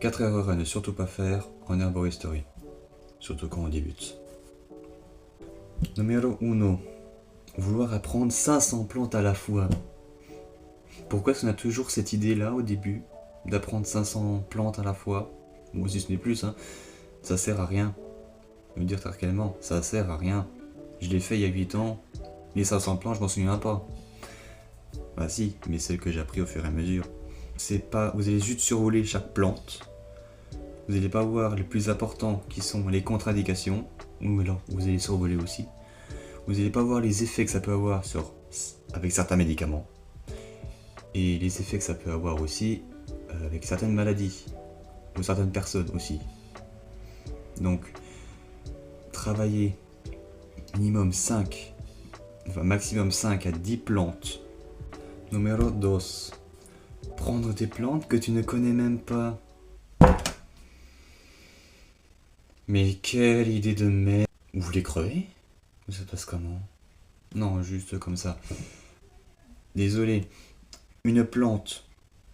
4 erreurs à ne surtout pas faire en herboristerie, surtout quand on débute. Numéro 1. Vouloir apprendre 500 plantes à la fois. Pourquoi est-ce qu'on a toujours cette idée-là au début, d'apprendre 500 plantes à la fois? Moi si ce n'est plus, hein. Ça sert à rien. Je veux dire très clairement, ça sert à rien. Je l'ai fait il y a 8 ans, les 500 plantes, je m'en souviens pas. Bah si, mais celles que j'ai appris au fur et à mesure. C'est pas, vous allez juste survoler chaque plante. Vous n'allez pas voir les plus importants qui sont les contre-indications, ou alors vous allez survoler aussi. Vous n'allez pas voir les effets que ça peut avoir avec certains médicaments. Et les effets que ça peut avoir aussi avec certaines maladies, ou certaines personnes aussi. Donc, travailler minimum 5, enfin maximum 5 à 10 plantes. Numéro 2. Prendre des plantes que tu ne connais même pas. Mais quelle idée de merde. Vous voulez crever? Ou ça passe comment? Non, juste comme ça. Désolé. Une plante.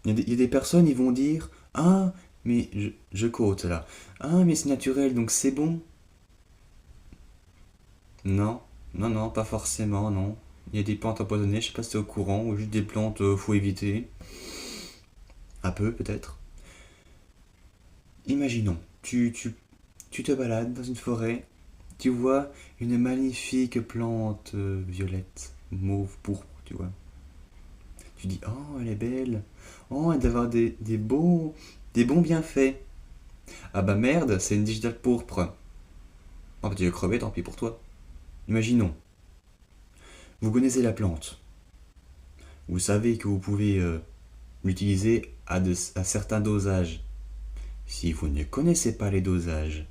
Il y a des personnes, ils vont dire: ah, mais je quote là. Ah, mais c'est naturel, donc c'est bon. Non, non, non, pas forcément, non. Il y a des plantes empoisonnées, je sais pas si t'es au courant, ou juste des plantes, faut éviter. Un peu, peut-être. Imaginons, tu te balades dans une forêt, tu vois une magnifique plante violette, mauve, pourpre, tu vois. Tu dis: oh, elle est belle. Oh, elle doit avoir des bons bienfaits. Ah bah merde, c'est une digitale pourpre. Oh bah tu vas crever, tant pis pour toi. Imaginons, vous connaissez la plante. Vous savez que vous pouvez l'utiliser à certains dosages. Si vous ne connaissez pas les dosages,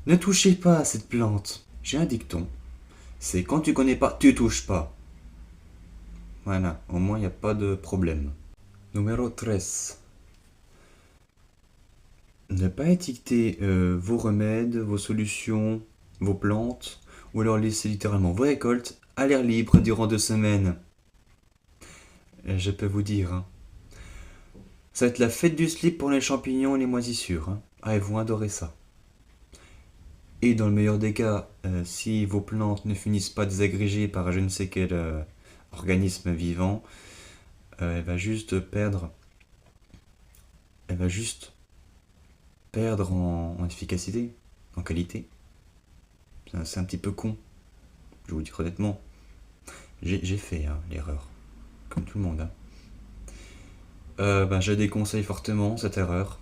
ne touchez pas à cette plante. J'ai un dicton. C'est quand tu connais pas, tu touches pas. Voilà, au moins il n'y a pas de problème. Numéro 13. Ne pas étiqueter vos remèdes, vos solutions, vos plantes, ou alors laisser littéralement vos récoltes à l'air libre durant 2 semaines. Je peux vous dire, hein, ça va être la fête du slip pour les champignons et les moisissures. Hein. Ah, ils vont adorer ça. Et dans le meilleur des cas, si vos plantes ne finissent pas désagrégées par je ne sais quel organisme vivant, elle va juste perdre. Elle va juste perdre en efficacité, en qualité. C'est un petit peu con. Je vous dis honnêtement. J'ai fait hein, l'erreur. Comme tout le monde. Hein. Je déconseille fortement cette erreur.